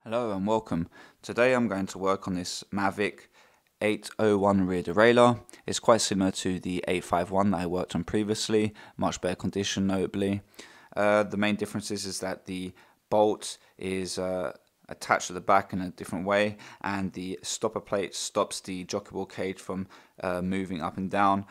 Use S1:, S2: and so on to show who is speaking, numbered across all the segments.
S1: Hello and welcome. Today I'm going to work on this Mavic 801 rear derailleur. It's quite similar to the 851 that I worked on previously, much better condition notably. The main difference is that the bolt is attached to the back in a different way, and the stopper plate stops the jockey ball cage from moving up and down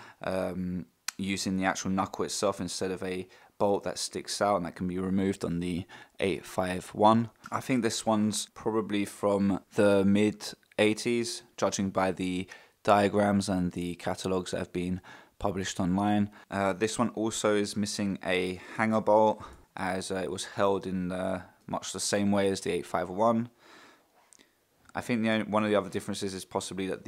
S1: using the actual knuckle itself instead of a bolt that sticks out and that can be removed on the 851. I think this one's probably from the mid 80s, judging by the diagrams and the catalogs that have been published online. This one also is missing a hanger bolt, as it was held in much the same way as the 851. I think one of the other differences is possibly that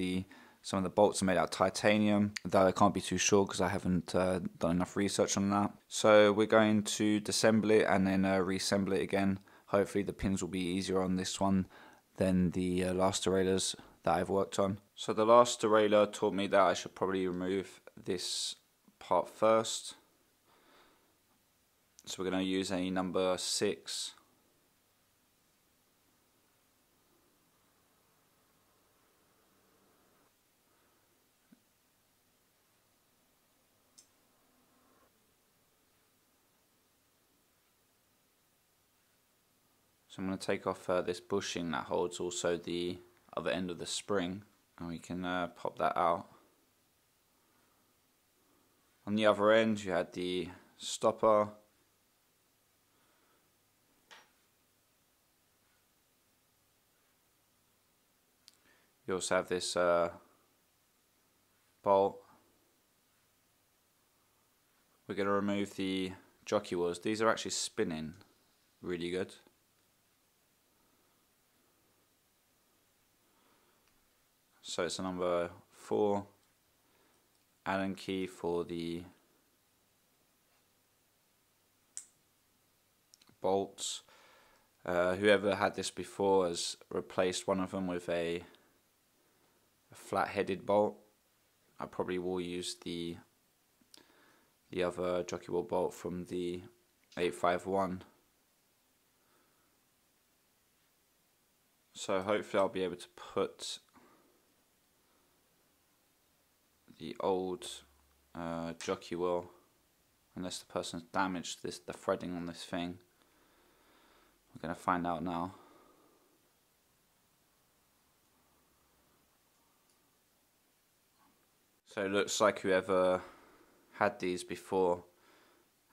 S1: some of the bolts are made out of titanium, though I can't be too sure because I haven't done enough research on that. So we're going to disassemble it and then reassemble it again. Hopefully the pins will be easier on this one than the last derailleurs that I've worked on. So the last derailleur taught me that I should probably remove this part first. So we're going to use a number 6. So I'm going to take off this bushing that holds also the other end of the spring, and we can pop that out. On the other end you had the stopper, you also have this bolt. We're going to remove the jockey wheels. These are actually spinning really good. So it's a number 4 Allen key for the bolts. Whoever had this before has replaced one of them with a flat-headed bolt. I probably will use the other jockey wheel bolt from the 851. So hopefully I'll be able to put the old jockey wheel, unless the person's damaged the threading on this thing. We're going to find out now. So it looks like whoever had these before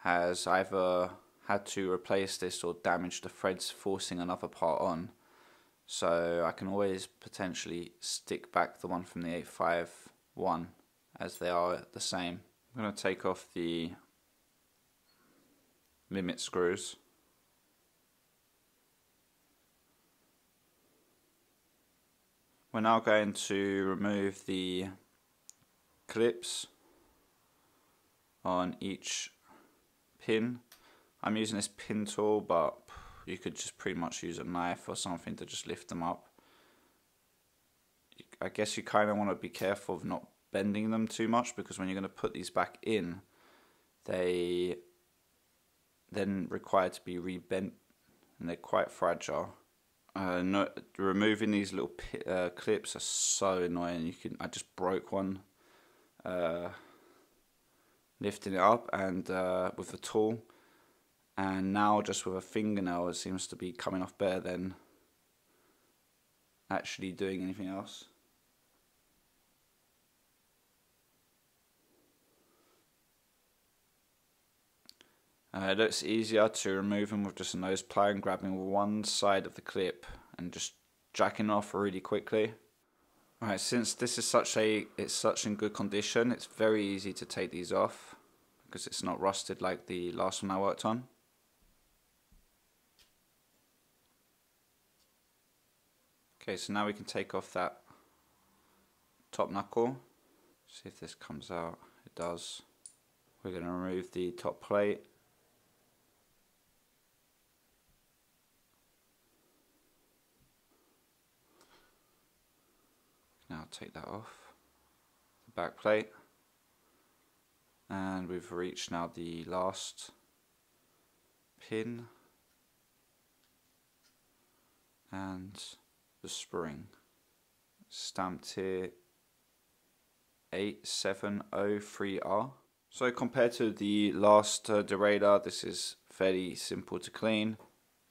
S1: has either had to replace this or damaged the threads forcing another part on. So I can always potentially stick back the one from the 851 as they are the same. I'm going to take off the limit screws. We're now going to remove the clips on each pin. I'm using this pin tool, but you could just pretty much use a knife or something to just lift them up. I guess you kind of want to be careful of not bending them too much, because when you're going to put these back in, they then require to be rebent and they're quite fragile. Removing these little clips are so annoying. I just broke one lifting it up and with the tool, and now just with a fingernail it seems to be coming off better than actually doing anything else. It looks easier to remove them with just a nose plier and grabbing one side of the clip and just jacking off really quickly. Alright, since this is such in good condition, it's very easy to take these off because it's not rusted like the last one I worked on. Okay, so now we can take off that top knuckle. See if this comes out. It does. We're going to remove the top plate. Now take that off, the back plate, and we've reached now the last pin, and the spring. Stamped here 8703R. So compared to the last derailleur, this is fairly simple to clean.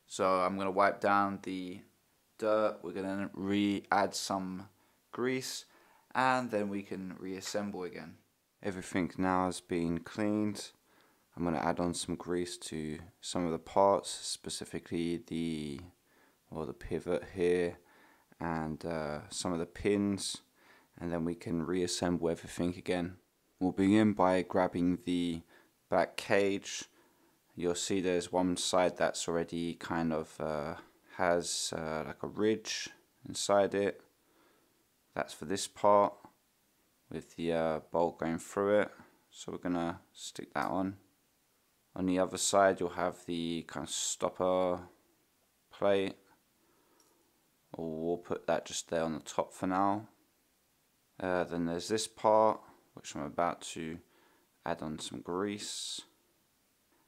S1: So I'm going to wipe down the dirt, we're going to re-add some grease, and then we can reassemble again. Everything now has been cleaned. I'm going to add on some grease to some of the parts, specifically the pivot here and some of the pins, and then we can reassemble everything again. We'll begin by grabbing the back cage. You'll see there's one side that's already kind of has like a ridge inside it. That's for this part with the bolt going through it. So we're gonna stick that on. On the other side you'll have the kind of stopper plate. We'll put that just there on the top for now. Then there's this part which I'm about to add on some grease,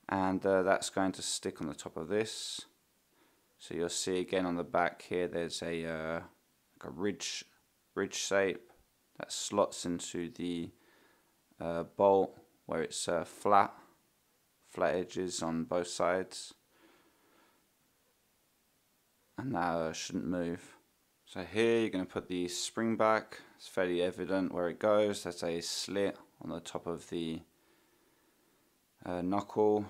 S1: and that's going to stick on the top of this. So you'll see again on the back here there's a like a ridge shape that slots into the bolt where it's flat edges on both sides, and that shouldn't move. So here you're going to put the spring back. It's fairly evident where it goes. There's a slit on the top of the knuckle,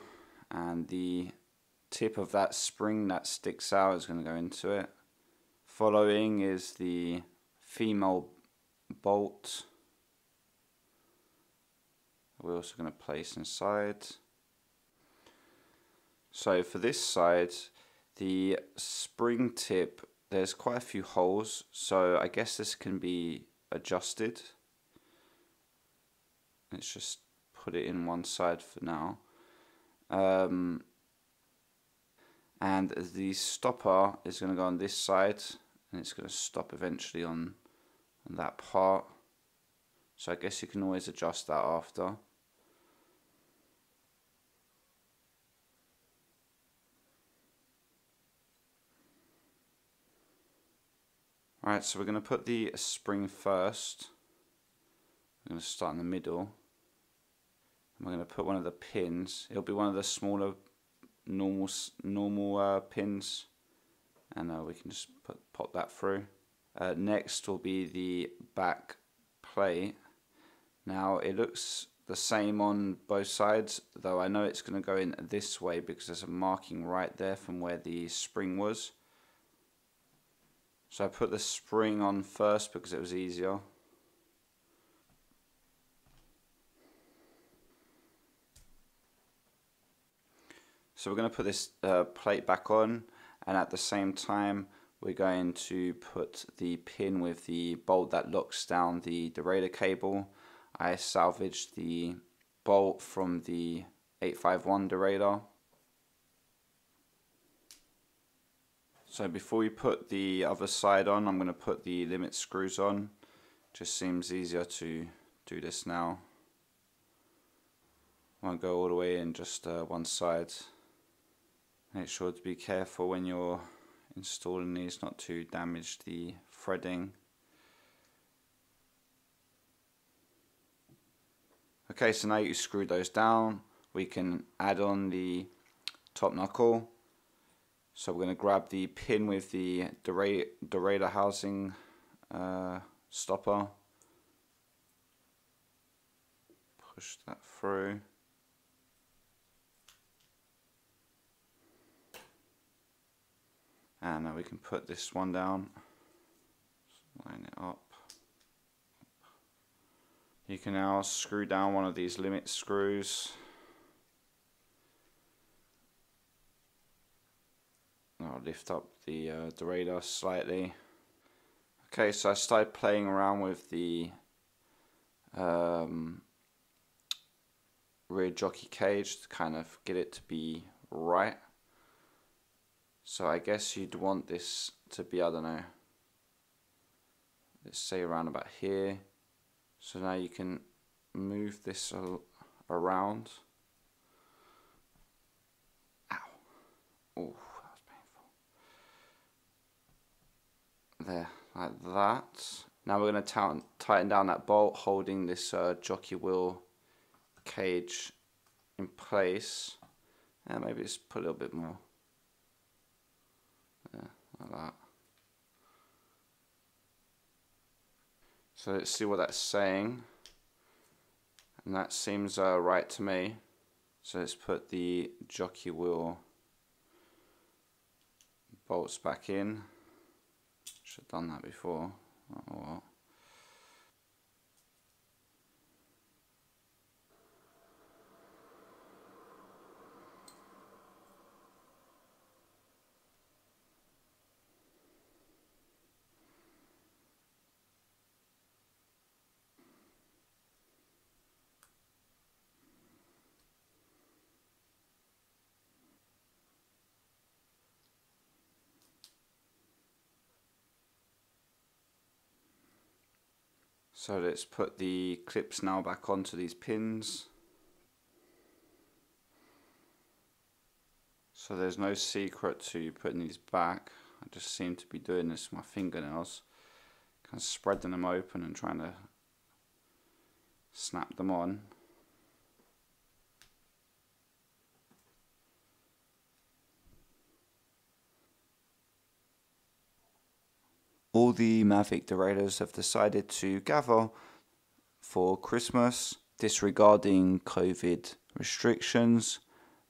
S1: and the tip of that spring that sticks out is going to go into it. Following is the female bolt we're also going to place inside. So for this side, the spring tip, there's quite a few holes, so I guess this can be adjusted. Let's just put it in one side for now. And the stopper is going to go on this side, and it's going to stop eventually on that part. So I guess you can always adjust that after. Alright, so we're going to put the spring first. We're going to start in the middle. And we're going to put one of the pins. It'll be one of the smaller normal pins, and we can just pop that through. Next will be the back plate. Now it looks the same on both sides, though I know it's going to go in this way because there's a marking right there from where the spring was. So I put the spring on first because it was easier. So we're going to put this plate back on, and at the same time we're going to put the pin with the bolt that locks down the derailleur cable. I salvaged the bolt from the 851 derailleur. So before we put the other side on, I'm going to put the limit screws on. Just seems easier to do this now. Won't go all the way in, just one side. Make sure to be careful when you're installing these not to damage the threading. Okay, so now you screw those down, we can add on the top knuckle. So we're going to grab the pin with the derailleur housing stopper, push that through, and now we can put this one down, line it up. You can now screw down one of these limit screws. I'll lift up the derailleur slightly. Okay, so I started playing around with the rear jockey cage to kind of get it to be right. So I guess you'd want this to be, I don't know, let's say around about here. So now you can move this around. Ow. Oh, that was painful. there, like that. Now we're going to tighten down that bolt, holding this jockey wheel cage in place. And maybe just put a little bit more. Yeah, like that. So let's see what that's saying. And that seems right to me. So let's put the jockey wheel bolts back in. Should have done that before. Oh well. So let's put the clips now back onto these pins. So there's no secret to putting these back. I just seem to be doing this with my fingernails, kind of spreading them open and trying to snap them on. All the Mavic derailleurs have decided to gather for Christmas, disregarding COVID restrictions.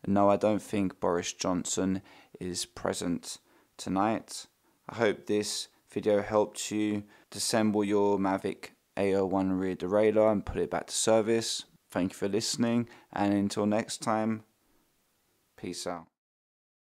S1: No, I don't think Boris Johnson is present tonight. I hope this video helped you disassemble your Mavic A01 rear derailleur and put it back to service. Thank you for listening, and until next time, peace out.